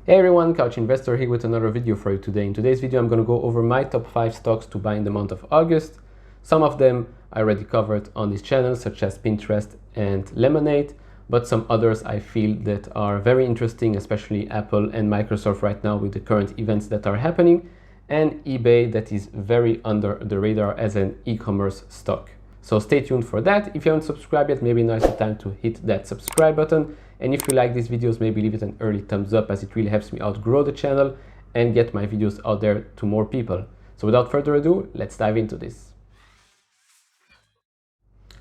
Hey everyone, Couch Investor here with another video for you today. In today's video, I'm going to go over my top 5 stocks to buy in the month of August. Some of them I already covered on this channel, such as Pinterest and Lemonade, but some others I feel that are very interesting, especially Apple and Microsoft right now with the current events that are happening, and eBay that is very under the radar as an e-commerce stock. So stay tuned for that. If you haven't subscribed yet, maybe now is the time to hit that subscribe button. And if you like these videos, maybe leave it an early thumbs up, as it really helps me out grow the channel and get my videos out there to more people. So without further ado, let's dive into this.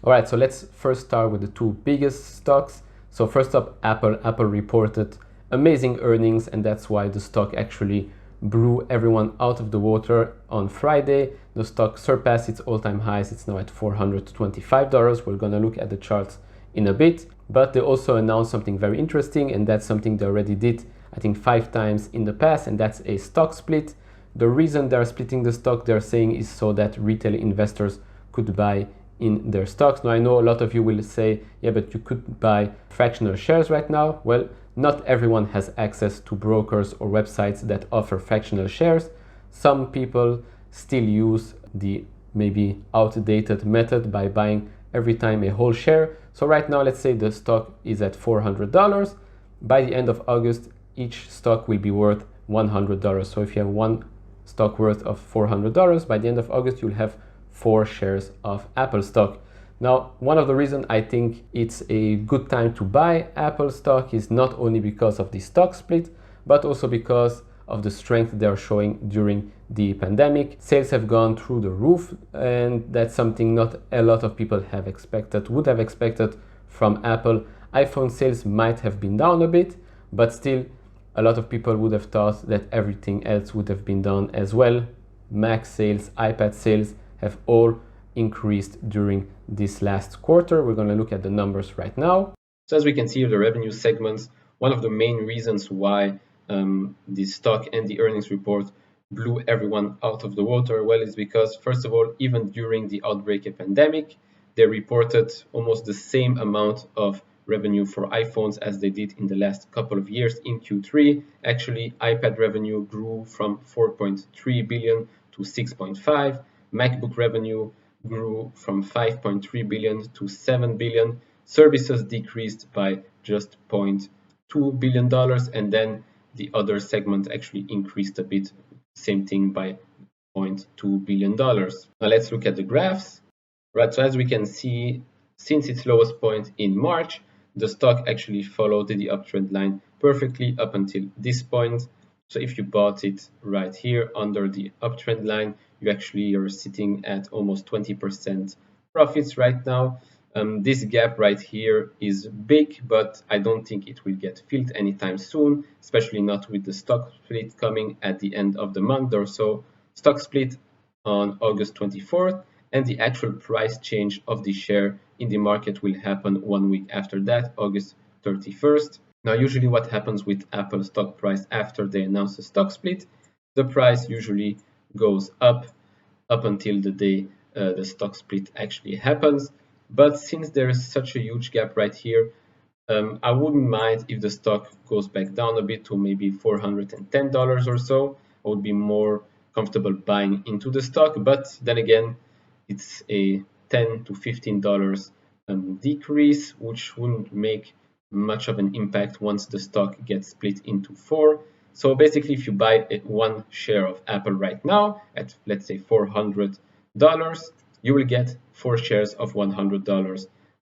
All right, so let's first start with the two biggest stocks. So first up, Apple. Apple reported amazing earnings, and that's why the stock actually blew everyone out of the water on Friday. The stock surpassed its all-time highs. It's now at $425. We're gonna look at the charts in a bit, but they also announced something very interesting, and that's something they already did, I think, 5 times in the past, and that's a stock split. The reason they're splitting the stock, they're saying, is so that retail investors could buy in their stocks. Now, I know a lot of you will say, yeah, but you could buy fractional shares right now. Well, not everyone has access to brokers or websites that offer fractional shares. Some people still use the maybe outdated method by buying every time a whole share. So right now, let's say the stock is at $400. By the end of August, each stock will be worth $100. So if you have one stock worth of $400, by the end of August, you'll have 4 shares of Apple stock. Now, one of the reasons I think it's a good time to buy Apple stock is not only because of the stock split, but also because of the strength they're showing during the pandemic. Sales have gone through the roof, and that's something not a lot of people would have expected from Apple. iPhone sales might have been down a bit, but still a lot of people would have thought that everything else would have been down as well. Mac sales, iPad sales have all increased during this last quarter. We're going to look at the numbers right now. So as we can see, the revenue segments, one of the main reasons why the stock and the earnings report blew everyone out of the water, well, is because, first of all, even during the outbreak of pandemic, they reported almost the same amount of revenue for iPhones as they did in the last couple of years in Q3. Actually, iPad revenue grew from 4.3 billion to 6.5. MacBook revenue grew from 5.3 billion to 7 billion. Services decreased by just $0.2 billion, and then the other segment actually increased a bit, same thing, by $0.2 billion. Now let's look at the graphs. Right, so as we can see, since its lowest point in March, the stock actually followed the uptrend line perfectly up until this point. So if you bought it right here under the uptrend line, you actually are sitting at almost 20% profits right now. This gap right here is big, but I don't think it will get filled anytime soon, especially not with the stock split coming at the end of the month or so. Stock split on August 24th, and the actual price change of the share in the market will happen 1 week after that, August 31st. Now, usually what happens with Apple stock price after they announce a stock split, the price usually goes up until the day the stock split actually happens. But since there is such a huge gap right here, I wouldn't mind if the stock goes back down a bit to maybe $410 or so. I would be more comfortable buying into the stock, but then again, it's a $10 to $15 decrease, which wouldn't make much of an impact once the stock gets split into 4. So basically, if you buy 1 share of Apple right now at, let's say, $400, you will get 4 shares of $100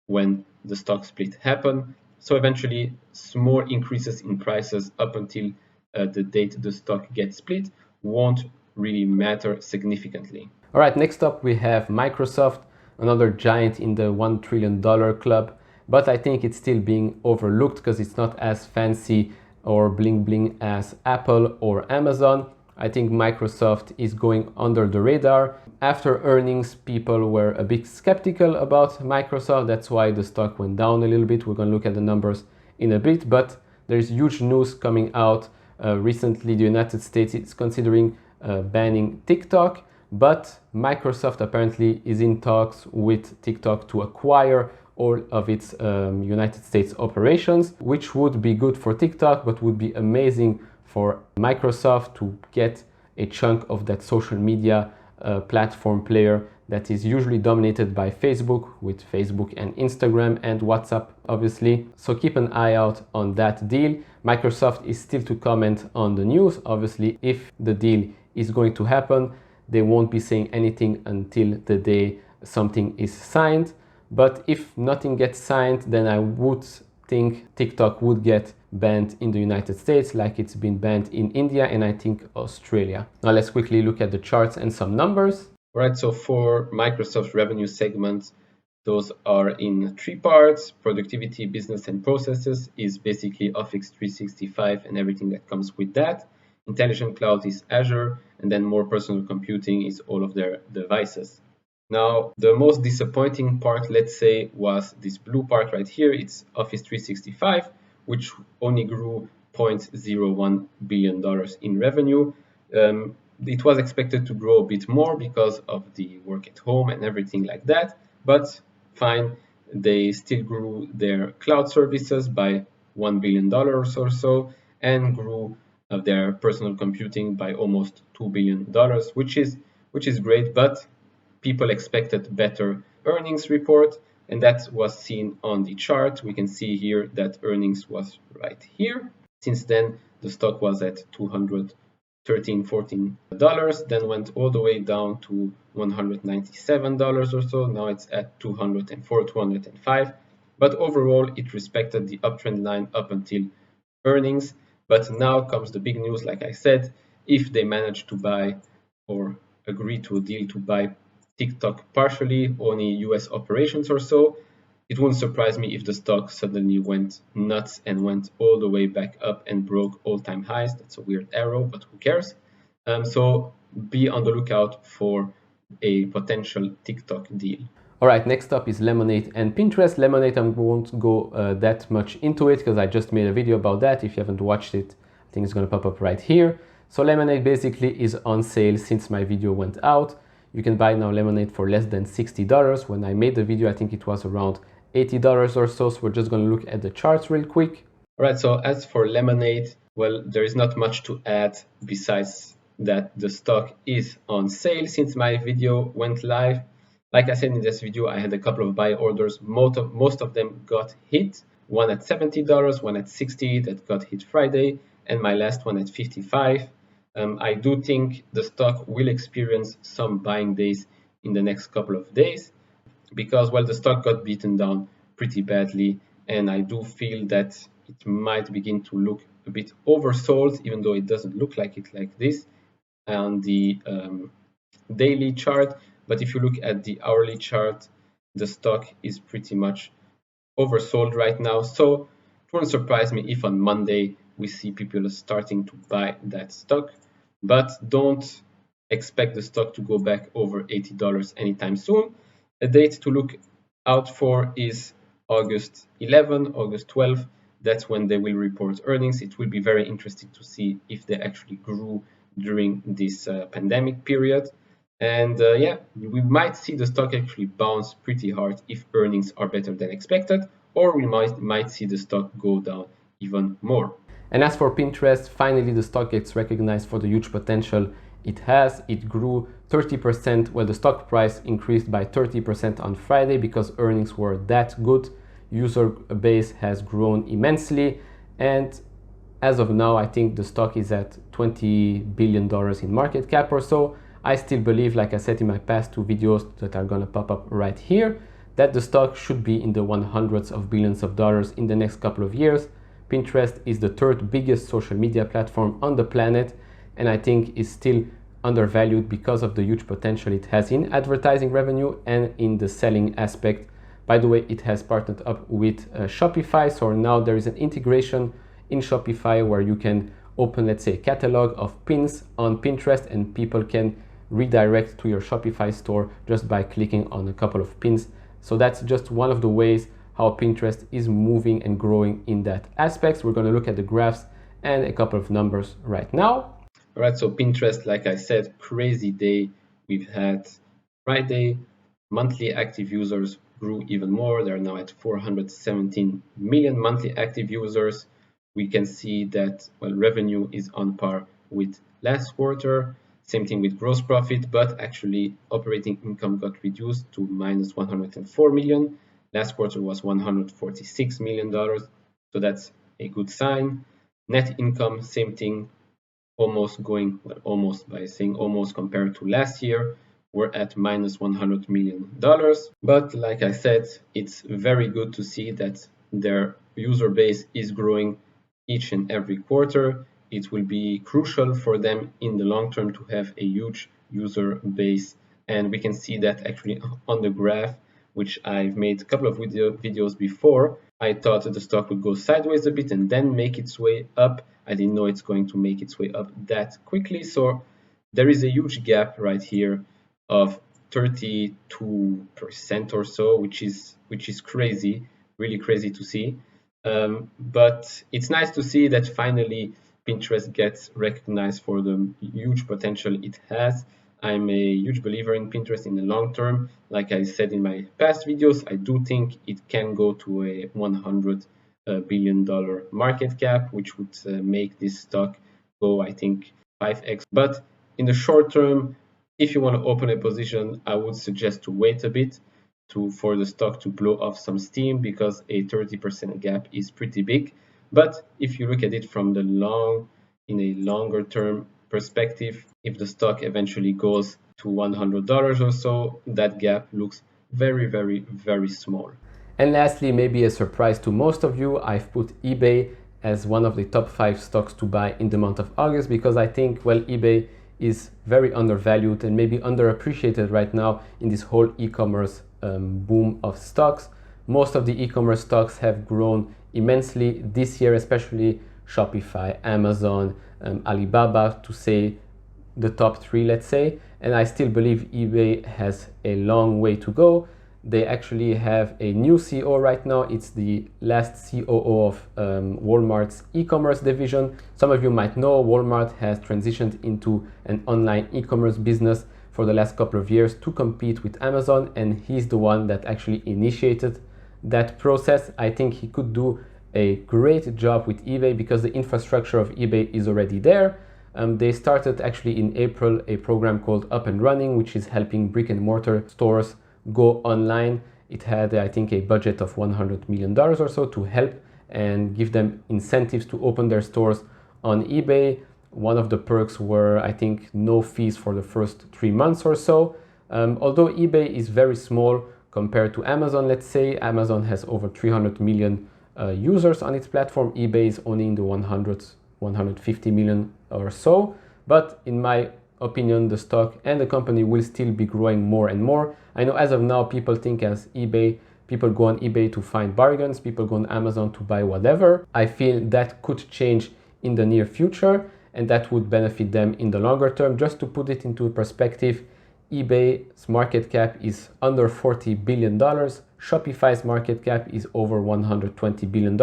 when the stock split happen. So eventually, small increases in prices up until the date the stock gets split won't really matter significantly. All right, next up we have Microsoft, another giant in the $1 trillion club, but I think it's still being overlooked because it's not as fancy or bling bling as Apple or Amazon. I think Microsoft is going under the radar. After earnings, people were a bit skeptical about Microsoft. That's why the stock went down a little bit. We're going to look at the numbers in a bit, but there's huge news coming out. Recently, the United States is considering banning TikTok, but Microsoft apparently is in talks with TikTok to acquire all of its United States operations, which would be good for TikTok, but would be amazing for Microsoft to get a chunk of that social media platform player that is usually dominated by Facebook, with Facebook and Instagram and WhatsApp, obviously. So keep an eye out on that deal. Microsoft is still to comment on the news. Obviously, if the deal is going to happen, they won't be saying anything until the day something is signed. But if nothing gets signed, then I would think TikTok would get banned in the United States like it's been banned in India and I think Australia. Now let's quickly look at the charts and some numbers. All right, so for Microsoft revenue segments, those are in three parts. Productivity, business, and processes is basically Office 365 and everything that comes with that. Intelligent Cloud is Azure, and then more personal computing is all of their devices. Now, the most disappointing part, let's say, was this blue part right here. It's Office 365, which only grew $0.01 billion in revenue. It was expected to grow a bit more because of the work at home and everything like that, but fine, they still grew their cloud services by $1 billion or so and grew their personal computing by almost $2 billion, which is great, but people expected better earnings report, and that was seen on the chart. We can see here that earnings was right here. Since then, the stock was at $213, $14, then went all the way down to $197 or so. Now it's at $204, $205. But overall, it respected the uptrend line up until earnings. But now comes the big news, like I said, if they manage to buy or agree to a deal to buy TikTok partially, only US operations or so, it wouldn't surprise me if the stock suddenly went nuts and went all the way back up and broke all-time highs. That's a weird arrow, but who cares? So be on the lookout for a potential TikTok deal. All right, next up is Lemonade and Pinterest. Lemonade, I won't go that much into it because I just made a video about that. If you haven't watched it, I think it's going to pop up right here. So Lemonade basically is on sale since my video went out. You can buy now Lemonade for less than $60. When I made the video, I think it was around $80 or so. So we're just going to look at the charts real quick. All right, so as for Lemonade, well, there is not much to add besides that the stock is on sale since my video went live. Like I said in this video, I had a couple of buy orders. Most of them got hit. One at $70, one at $60 that got hit Friday, and my last one at $55. I do think the stock will experience some buying days in the next couple of days because, well, the stock got beaten down pretty badly, and I do feel that it might begin to look a bit oversold, even though it doesn't look like it like this on the daily chart. But if you look at the hourly chart, the stock is pretty much oversold right now. So it won't surprise me if on Monday we see people starting to buy that stock, but don't expect the stock to go back over $80 anytime soon. A date to look out for is August 11, August 12. That's when they will report earnings. It will be very interesting to see if they actually grew during this pandemic period. And yeah, we might see the stock actually bounce pretty hard if earnings are better than expected, or we might see the stock go down even more. And as for Pinterest, finally the stock gets recognized for the huge potential it has. It grew 30%, well, the stock price increased by 30% on Friday because earnings were that good. User base has grown immensely, and as of now, I think the stock is at $20 billion in market cap or so. I still believe, like I said in my past two videos that are gonna pop up right here, that the stock should be in the hundreds of billions of dollars in the next couple of years. Pinterest is the third biggest social media platform on the planet, and I think is still undervalued because of the huge potential it has in advertising revenue and in the selling aspect. By the way, it has partnered up with Shopify, so now there is an integration in Shopify where you can open, let's say, a catalog of pins on Pinterest, and people can redirect to your Shopify store just by clicking on a couple of pins. So that's just one of the ways how Pinterest is moving and growing in that aspect. We're going to look at the graphs and a couple of numbers right now. All right, so Pinterest, like I said, crazy day we've had Friday. Monthly active users grew even more. They're now at 417 million monthly active users. we can see that, well, revenue is on par with last quarter. Same thing with gross profit, but actually operating income got reduced to minus 104 million. Last quarter was $146 million, so that's a good sign. Net income, same thing, almost going, well, almost by saying almost compared to last year, we're at minus $100 million. But like I said, it's very good to see that their user base is growing each and every quarter. It will be crucial for them in the long term to have a huge user base. And we can see that actually on the graph, which I've made a couple of videos before. I thought the stock would go sideways a bit and then make its way up. I didn't know it's going to make its way up that quickly. So there is a huge gap right here of 32% or so, which is crazy, really crazy to see. But it's nice to see that finally Pinterest gets recognized for the huge potential it has. I'm a huge believer in Pinterest in the long term. Like I said in my past videos, I do think it can go to a $100 billion market cap, which would make this stock go, I think, 5x. But in the short term, if you want to open a position, I would suggest to wait a bit for the stock to blow off some steam, because a 30% gap is pretty big. But if you look at it from the in a longer term perspective, if the stock eventually goes to $100 or so, that gap looks very, very, very small. And lastly, maybe a surprise to most of you, I've put eBay as one of the top 5 stocks to buy in the month of August, because I think, well, eBay is very undervalued and maybe underappreciated right now in this whole e-commerce boom of stocks. Most of the e-commerce stocks have grown immensely this year, especially Shopify, Amazon, Alibaba, to say the top 3, let's say. And I still believe eBay has a long way to go. They actually have a new CEO right now. It's the last COO of Walmart's e-commerce division. Some of you might know Walmart has transitioned into an online e-commerce business for the last couple of years to compete with Amazon, and he's the one that actually initiated that process. I think he could do a great job with eBay because the infrastructure of eBay is already there. They started actually in April a program called Up and Running, which is helping brick and mortar stores go online. It had, I think, a budget of $100 million or so to help and give them incentives to open their stores on eBay. One of the perks were, I think, no fees for the first 3 months or so. Although eBay is very small compared to Amazon, let's say, Amazon has over 300 million users on its platform. eBay is only in the 150 million or so. But in my opinion, the stock and the company will still be growing more and more. I know as of now, people think as eBay, people go on eBay to find bargains, people go on Amazon to buy whatever. I feel that could change in the near future, and that would benefit them in the longer term. Just to put it into perspective, eBay's market cap is under $40 billion. Shopify's market cap is over $120 billion.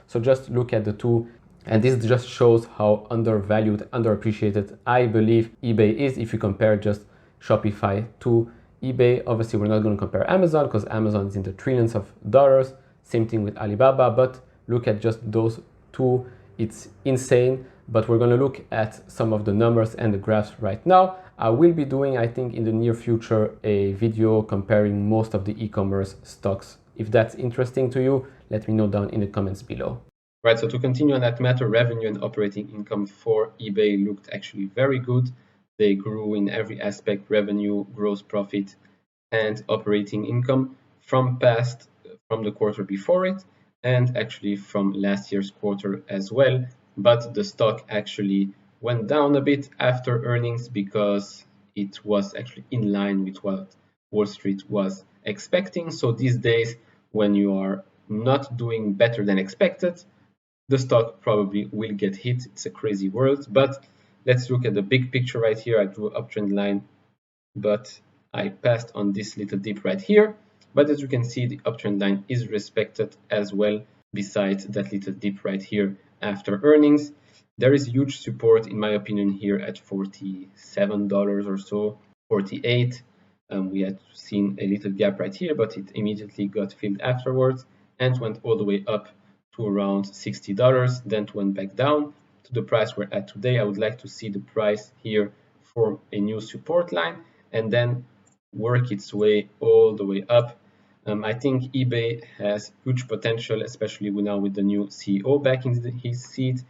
So just look at the two. And this just shows how undervalued, underappreciated I believe eBay is if you compare just Shopify to eBay. Obviously, we're not going to compare Amazon because Amazon is in the trillions of dollars. Same thing with Alibaba, but look at just those two. It's insane. But we're going to look at some of the numbers and the graphs right now. I will be doing, I think, in the near future, a video comparing most of the e-commerce stocks. If that's interesting to you, let me know down in the comments below. Right, so to continue on that matter, revenue and operating income for eBay looked actually very good. They grew in every aspect: revenue, gross profit, and operating income from the quarter before it, and actually from last year's quarter as well. But the stock actually went down a bit after earnings because it was actually in line with what Wall Street was expecting. So these days, when you are not doing better than expected, the stock probably will get hit. It's a crazy world, but let's look at the big picture right here. I drew an uptrend line, but I passed on this little dip right here. But as you can see, the uptrend line is respected as well, besides that little dip right here after earnings. There is huge support, in my opinion, here at $47 or so, 48. We had seen a little gap right here, but it immediately got filled afterwards and went all the way up to around $60, then it went back down to the price we're at today. I would like to see the price here form a new support line and then work its way all the way up. I think eBay has huge potential, especially now with the new CEO back in his seat.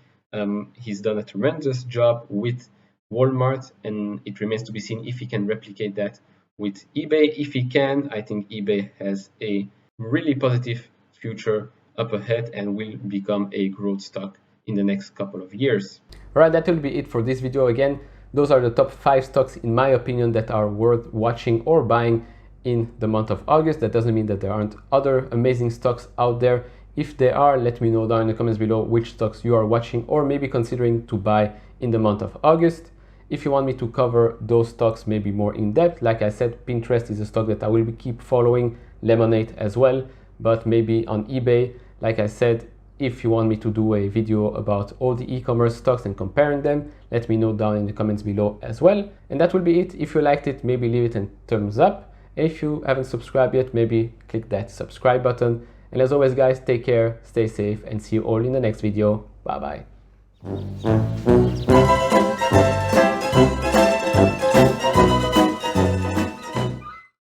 He's done a tremendous job with Walmart, and it remains to be seen if he can replicate that with eBay. If he can, I think eBay has a really positive future up ahead and will become a growth stock in the next couple of years. Alright, that will be it for this video. Again, those are the top 5 stocks in my opinion that are worth watching or buying in the month of August. That doesn't mean that there aren't other amazing stocks out there. If there are, let me know down in the comments below which stocks you are watching or maybe considering to buy in the month of August. If you want me to cover those stocks maybe more in depth, like I said, Pinterest is a stock that I will keep following, Lemonade as well, but maybe on eBay, like I said, if you want me to do a video about all the e-commerce stocks and comparing them, let me know down in the comments below as well. And that will be it. If you liked it, maybe leave it a thumbs up. If you haven't subscribed yet, maybe click that subscribe button. And as always guys, take care, stay safe, and see you all in the next video. Bye bye.